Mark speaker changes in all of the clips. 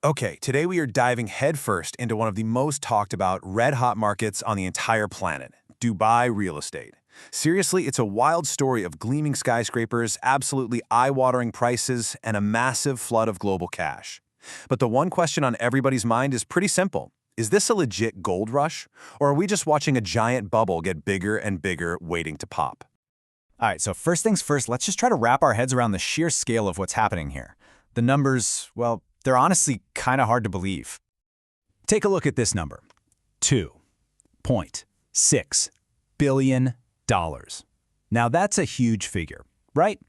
Speaker 1: Okay, today we are diving headfirst into one of the most talked about red-hot markets on the entire planet, Dubai real estate. Seriously, it's a wild story of gleaming skyscrapers, absolutely eye-watering prices, and a massive flood of global cash. But the one question on everybody's mind is pretty simple. Is this a legit gold rush? Or are we just watching a giant bubble get bigger and bigger, waiting to pop?
Speaker 2: All right, so first things first, let's just try to wrap our heads around the sheer scale of what's happening here. The numbers, well, they're honestly kind of hard to believe. Take a look at this number, $2.6 billion. Now that's a huge figure, right?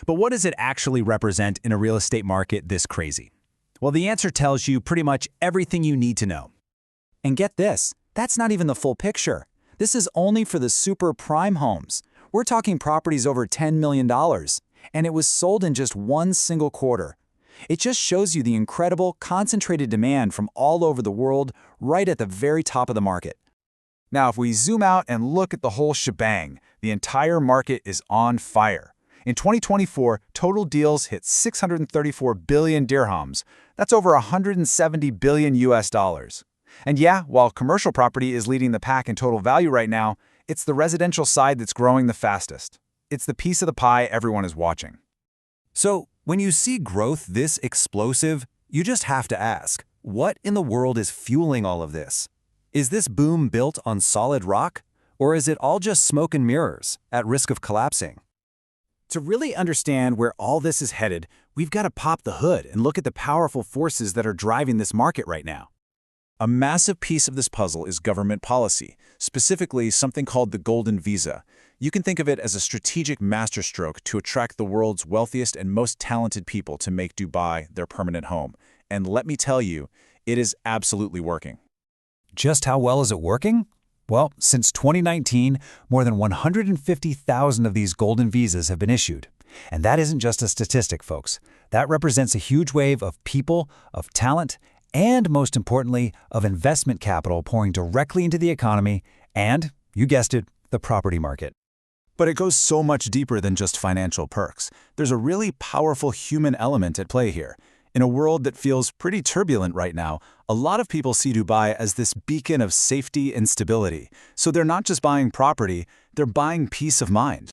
Speaker 2: But what does it actually represent in a real estate market this crazy? Well, the answer tells you pretty much everything you need to know. And get this, that's not even the full picture. This is only for the super prime homes. We're talking properties over $10 million, and it was sold in just one single quarter. It just shows you the incredible, concentrated demand from all over the world right at the very top of the market. Now, if we zoom out and look at the whole shebang, the entire market is on fire. In 2024, total deals hit 634 billion dirhams. That's over 170 billion US dollars. And yeah, while commercial property is leading the pack in total value right now, it's the residential side that's growing the fastest. It's the piece of the pie everyone is watching.
Speaker 3: So, when you see growth this explosive, you just have to ask, what in the world is fueling all of this? Is this boom built on solid rock? Or is it all just smoke and mirrors, at risk of collapsing?
Speaker 2: To really understand where all this is headed, we've got to pop the hood and look at the powerful forces that are driving this market right now. A massive piece of this puzzle is government policy, specifically something called the Golden Visa. You can think of it as a strategic masterstroke to attract the world's wealthiest and most talented people to make Dubai their permanent home. And let me tell you, it is absolutely working.
Speaker 3: Just how well is it working? Well, since 2019, more than 150,000 of these golden visas have been issued. And that isn't just a statistic, folks. That represents a huge wave of people, of talent, and most importantly, of investment capital pouring directly into the economy and, you guessed it, the property market.
Speaker 2: But it goes so much deeper than just financial perks. There's a really powerful human element at play here. In a world that feels pretty turbulent right now, a lot of people see Dubai as this beacon of safety and stability. So they're not just buying property, they're buying peace of mind.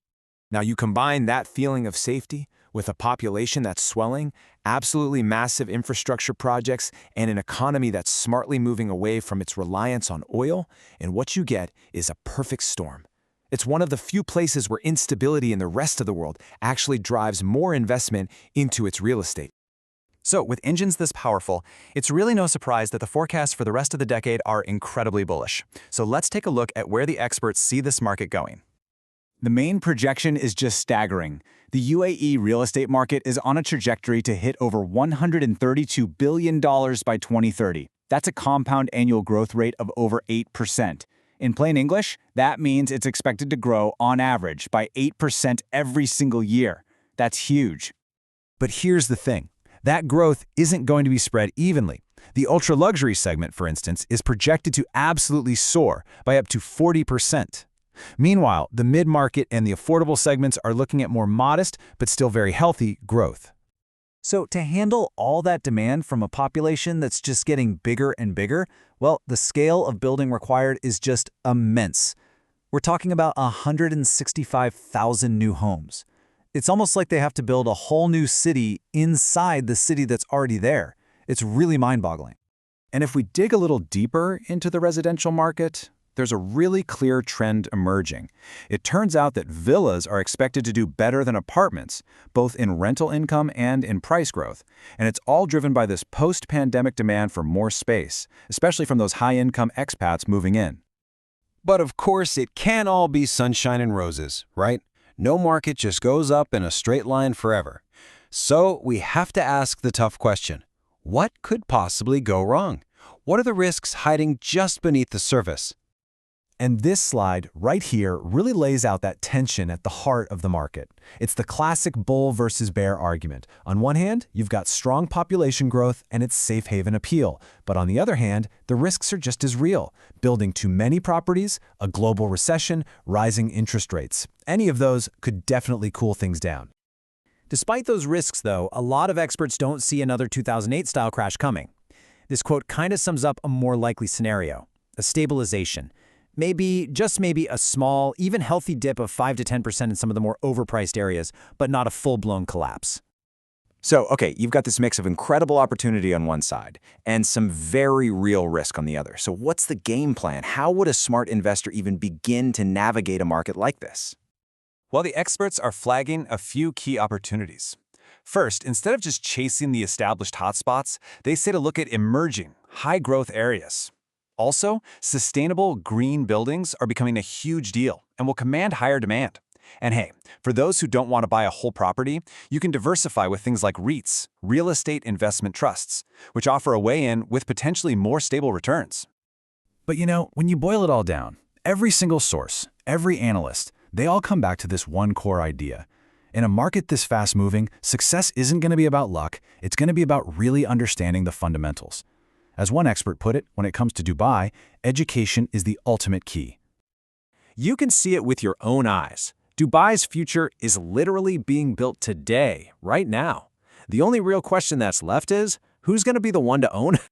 Speaker 1: Now you combine that feeling of safety with a population that's swelling, absolutely massive infrastructure projects, and an economy that's smartly moving away from its reliance on oil, and what you get is a perfect storm. It's one of the few places where instability in the rest of the world actually drives more investment into its real estate.
Speaker 4: So, with engines this powerful, it's really no surprise that the forecasts for the rest of the decade are incredibly bullish. So let's take a look at where the experts see this market going.
Speaker 2: The main projection is just staggering. The UAE real estate market is on a trajectory to hit over $132 billion by 2030. That's a compound annual growth rate of over 8%. In plain English, that means it's expected to grow, on average, by 8% every single year. That's huge.
Speaker 3: But here's the thing. That growth isn't going to be spread evenly. The ultra-luxury segment, for instance, is projected to absolutely soar by up to 40%. Meanwhile, the mid-market and the affordable segments are looking at more modest, but still very healthy, growth.
Speaker 4: So to handle all that demand from a population that's just getting bigger and bigger, well, the scale of building required is just immense. We're talking about 165,000 new homes. It's almost like they have to build a whole new city inside the city that's already there. It's really mind-boggling.
Speaker 2: And if we dig a little deeper into the residential market, there's a really clear trend emerging. It turns out that villas are expected to do better than apartments, both in rental income and in price growth. And it's all driven by this post-pandemic demand for more space, especially from those high-income expats moving in.
Speaker 3: But of course, it can't all be sunshine and roses, right? No market just goes up in a straight line forever. So we have to ask the tough question. What could possibly go wrong? What are the risks hiding just beneath the surface?
Speaker 4: And this slide right here really lays out that tension at the heart of the market. It's the classic bull versus bear argument. On one hand, you've got strong population growth and its safe haven appeal. But on the other hand, the risks are just as real. Building too many properties, a global recession, rising interest rates. Any of those could definitely cool things down. Despite those risks, though, a lot of experts don't see another 2008-style crash coming.
Speaker 2: This quote kind of sums up a more likely scenario, a stabilisation. Maybe, just maybe, a small, even healthy dip of 5 to 10% in some of the more overpriced areas, but not a full-blown collapse.
Speaker 1: So, okay, you've got this mix of incredible opportunity on one side and some very real risk on the other. So what's the game plan? How would a smart investor even begin to navigate a market like this? Well, the experts are flagging a few key opportunities. First, instead of just chasing the established hotspots, they say to look at emerging, high-growth areas. Also, sustainable green buildings are becoming a huge deal and will command higher demand. And hey, for those who don't want to buy a whole property, you can diversify with things like REITs, real estate investment trusts, which offer a way in with potentially more stable returns.
Speaker 3: But you know, when you boil it all down, every single source, every analyst, they all come back to this one core idea. In a market this fast-moving, success isn't going to be about luck, it's going to be about really understanding the fundamentals. As one expert put it, when it comes to Dubai, education is the ultimate key.
Speaker 1: You can see it with your own eyes. Dubai's future is literally being built today, right now. The only real question that's left is, who's going to be the one to own it?